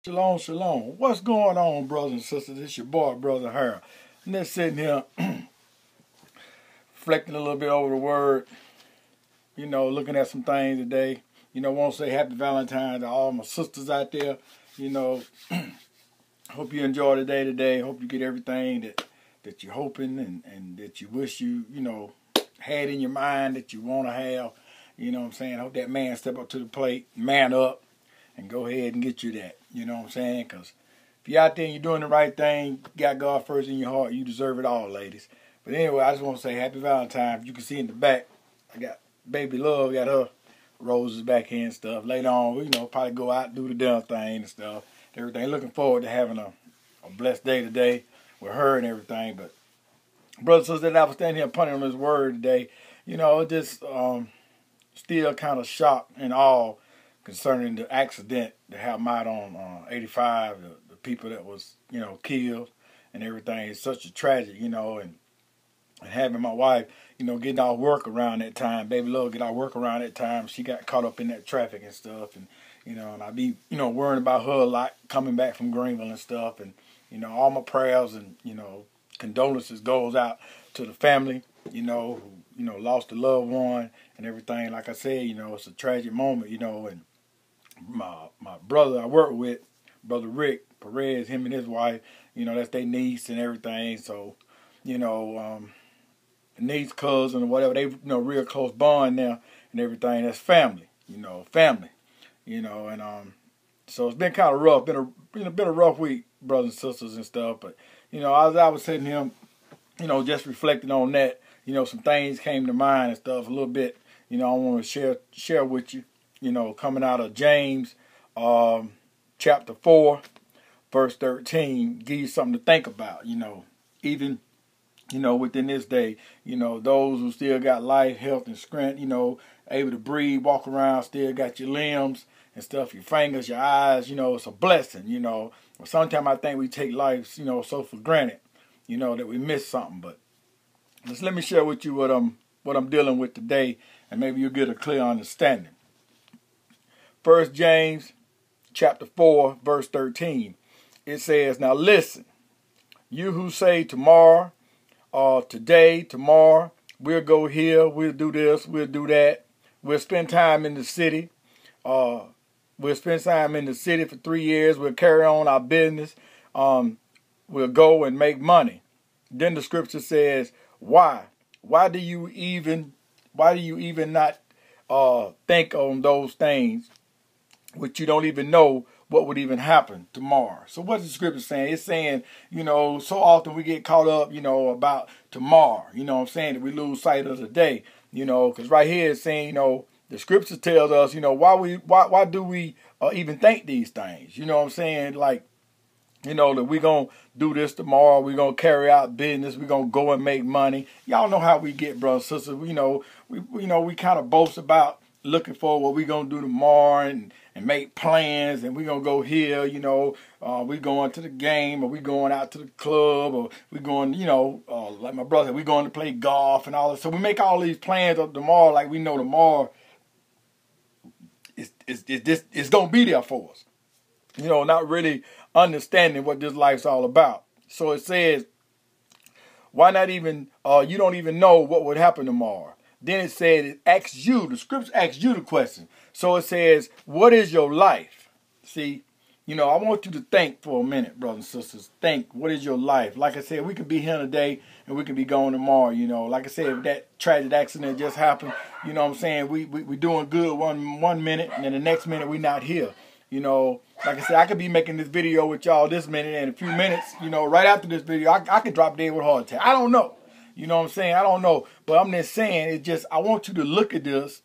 Shalom, shalom. What's going on, brothers and sisters? It's your boy, Brother Harold. I'm just sitting here reflecting a little bit over the word, looking at some things today. Want to say happy Valentine to all my sisters out there. Hope you enjoy the day today. Hope you get everything that you're hoping and that you wish you had in your mind that you want to have. Hope that man step up to the plate, man up, and go ahead and get you that. Because if you're out there and you're doing the right thing, you got God first in your heart, you deserve it all, ladies. But anyway, I just want to say happy Valentine. You can see in the back, I got baby love, got her roses back here and stuff. Later on, probably go out and do the damn thing and stuff. Everything. Looking forward to having a blessed day today with her and everything. But brothers and sisters, I was standing here punting on this word today. Just still kind of shocked and awe concerning the accident that happened out on 85, the people that was, killed and everything. It's such a tragedy, and having my wife, getting our work around that time. Baby love get our work around that time. She got caught up in that traffic and stuff. And, and I be, worrying about her a lot coming back from Greenville and stuff. And, all my prayers and, condolences goes out to the family, who, lost a loved one and everything. Like I said, it's a tragic moment, and my brother I work with, Brother Rick Perez, him and his wife, that's their niece and everything. So, niece, cousin, or whatever, they, real close bond now and everything. That's family, family, and so it's been kind of rough. Been a rough week, brothers and sisters and stuff. But as I was sitting here, just reflecting on that, some things came to mind and stuff a little bit. I want to share with you. Coming out of James, chapter 4, verse 13, give you something to think about. Even within this day, those who still got life, health, and strength, able to breathe, walk around, still got your limbs and stuff, your fingers, your eyes, it's a blessing, Sometimes I think we take life, so for granted, that we miss something. But just let me share with you what I'm dealing with today, and maybe you'll get a clear understanding. 1 James chapter 4, verse 13, it says, "Now listen, you who say tomorrow, today, tomorrow, we'll go here, we'll do this, we'll do that. We'll spend time in the city. We'll spend time in the city for 3 years. We'll carry on our business. We'll go and make money." Then the scripture says, why? Why do you even not think on those things which you don't even know what would even happen tomorrow? So what's the scripture saying? It's saying, so often we get caught up, about tomorrow, that we lose sight of the day, because right here it's saying, the scripture tells us, why do we even think these things? Like, that we're going to do this tomorrow. We're going to carry out business. We're going to go and make money. Y'all know how we get, brothers and sisters. We kind of boast about looking for what we're going to do tomorrow and make plans, and we're going to go here, we're going to the game, or we're going out to the club, or we're going, like my brother, we're going to play golf and all that. So we make all these plans of tomorrow like we know tomorrow it's going to be there for us. Not really understanding what this life's all about. So it says, why not even, you don't even know what would happen tomorrow. Then it said, the scripture asks you the question. So it says, what is your life? See, I want you to think for a minute, brothers and sisters. Think, what is your life? Like I said, we could be here today and we could be gone tomorrow, Like I said, if that tragic accident just happened, we doing good one minute, and then the next minute we not here. Like I said, I could be making this video with y'all this minute, and in a few minutes, right after this video, I could drop dead with a heart attack. I don't know. I don't know. But I'm just saying, I want you to look at this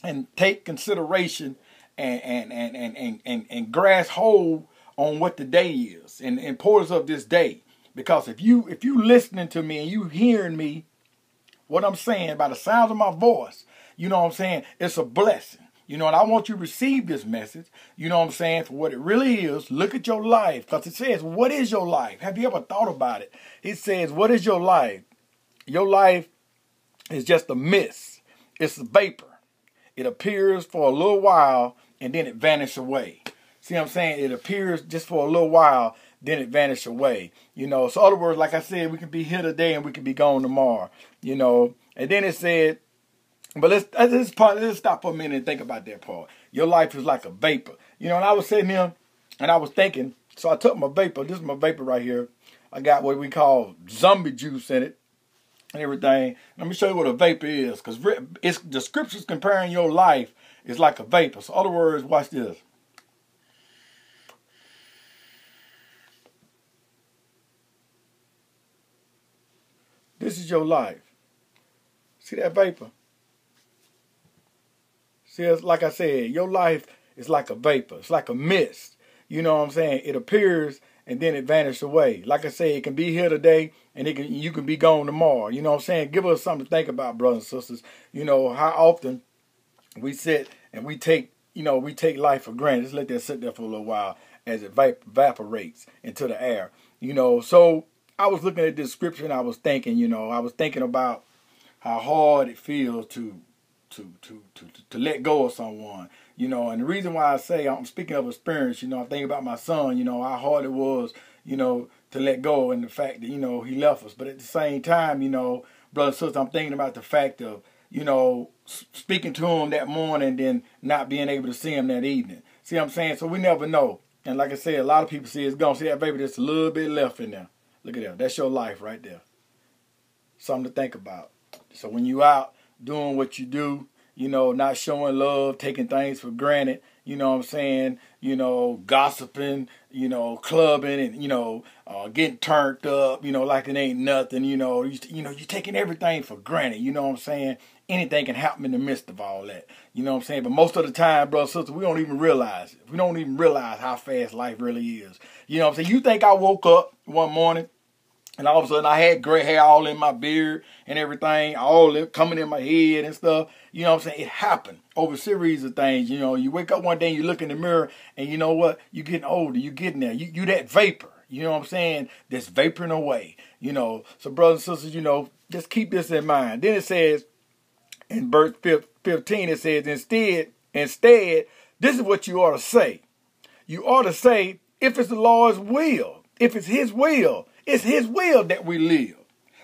and take consideration and grasp hold on what the day is and the importance of this day. Because if you listening to me and you hearing me, what I'm saying by the sound of my voice, it's a blessing. And I want you to receive this message, for what it really is. Look at your life, because it says, what is your life? Have you ever thought about it? It says, what is your life? Your life is just a mist. It's a vapor. It appears for a little while, and then it vanishes away. See what I'm saying? It appears just for a little while, then it vanishes away. You know, so in other words, like I said, we can be here today and we can be gone tomorrow. You know, and then it said, but let's stop for a minute and think about that part. Your life is like a vapor. You know, and I was sitting here and I was thinking, so I took my vapor. This is my vapor right here. I got what we call zombie juice in it and everything. Let me show you what a vapor is, because it's the scriptures comparing your life is like a vapor. So in other words, watch this. This is your life. See that vapor? See, it's like I said, your life is like a vapor. It's like a mist. You know what I'm saying? It appears and then it vanishes away. Like I say, it can be here today and you can be gone tomorrow. You know what I'm saying? Give us something to think about, brothers and sisters. You know, how often we sit and we take life for granted. Just let that sit there for a little while as it evaporates into the air. You know, so I was looking at this scripture and I was thinking, about how hard it feels to let go of someone, and the reason why I say I'm speaking of experience, I think about my son, how hard it was, to let go, and the fact that, he left us. But at the same time, brother and sister, I'm thinking about the fact of, speaking to him that morning, then not being able to see him that evening. See what I'm saying? So we never know. And like I said, a lot of people see it's gone. See that baby, there's a little bit left in there. Look at that. That's your life right there. Something to think about. So when you out doing what you do, not showing love, taking things for granted, you know what I'm saying, gossiping, clubbing and, getting turned up, like it ain't nothing, you're taking everything for granted, you know what I'm saying? Anything can happen in the midst of all that, you know what I'm saying? But most of the time, brother, sister, we don't even realize it. We don't even realize how fast life really is. You know what I'm saying? You think I woke up one morning and all of a sudden I had gray hair all in my beard and everything, all coming in my head and stuff. You know what I'm saying? It happened over a series of things. You wake up one day and you look in the mirror and you know what? You're getting older. You're getting there. You that vapor. You know what I'm saying? That's vaporing away. So brothers and sisters, just keep this in mind. Then it says in verse 15, it says, instead, this is what you ought to say. You ought to say, if it's the Lord's will, if it's his will, it's his will that we live,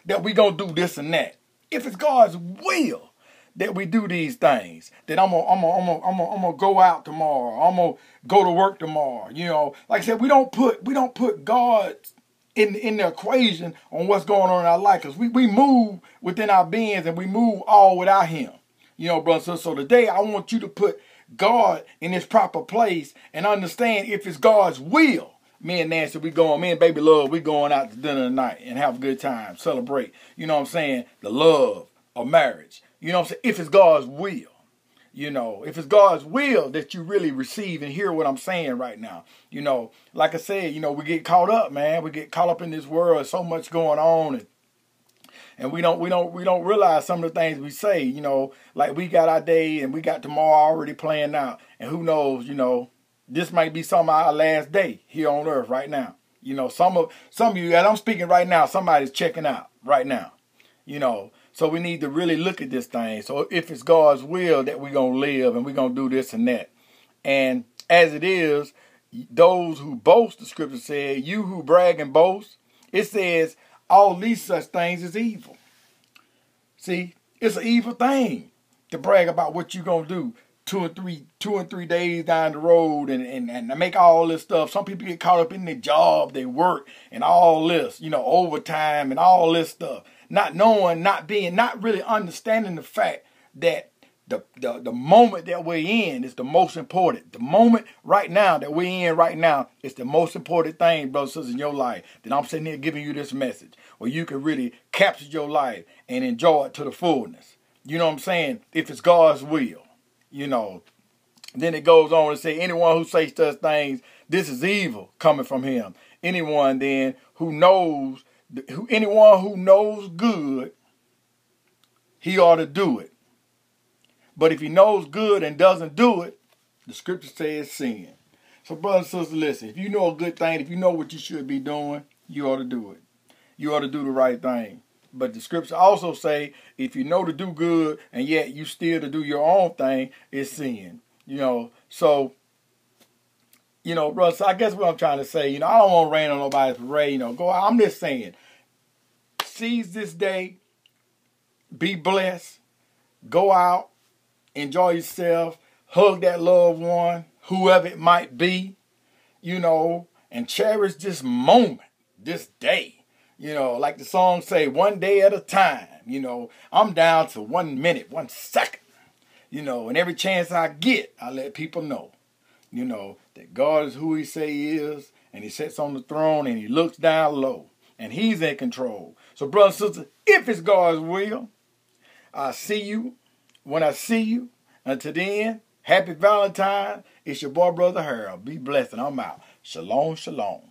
that we gonna do this and that. If it's God's will that we do these things, that I'm gonna go out tomorrow, I'm gonna go to work tomorrow. Like I said, we don't put God in the equation on what's going on in our life, because we move within our beings and we move all without him. Brothers. So today I want you to put God in his proper place and understand if it's God's will. Me and Nancy, me and baby love, we going out to dinner tonight and have a good time, celebrate, the love of marriage. You know what I'm saying? If it's God's will, if it's God's will that you really receive and hear what I'm saying right now, like I said, we get caught up, man. We get caught up in this world. There's so much going on, and we don't realize some of the things we say, like we got our day and we got tomorrow already planned out, and who knows, this might be some of our last day here on earth right now. Some of you, as I'm speaking right now, somebody's checking out right now. So we need to really look at this thing. So if it's God's will that we're going to live and we're going to do this and that. And as it is, those who boast, the scripture said, you who brag and boast, it says all these such things is evil. See, it's an evil thing to brag about what you're going to do. 2 and 3 days down the road and make all this stuff. Some people get caught up in their job, they work, and all this, overtime and all this stuff. Not knowing, not really understanding the fact that the moment that we're in is the most important. The moment right now that we're in right now is the most important thing, brothers and sisters, in your life. That I'm sitting here giving you this message where you can really capture your life and enjoy it to the fullness. You know what I'm saying? If it's God's will. Then it goes on to say, anyone who says such things, this is evil coming from him. Anyone then anyone who knows good, he ought to do it. But if he knows good and doesn't do it, the scripture says sin. So brothers and sisters, listen, if you know a good thing, if you know what you should be doing, you ought to do it. You ought to do the right thing. But the scripture also say, if you know to do good and yet you still to do your own thing, it's sin. So You know, Russ, I guess what I'm trying to say, you know, I don't want to rain on nobody's parade, you know, go out. I'm just saying, seize this day, be blessed, go out, enjoy yourself, hug that loved one, whoever it might be, you know, and cherish this moment, this day. You know, like the song say, one day at a time. You know, I'm down to 1 minute, 1 second. You know, and every chance I get, I let people know, you know, that God is who he say he is, and he sits on the throne, and he looks down low, and he's in control. So, brothers and sisters, if it's God's will, I'll see you when I see you. Until then, happy Valentine. It's your boy, Brother Harold. Be blessed, and I'm out. Shalom, shalom.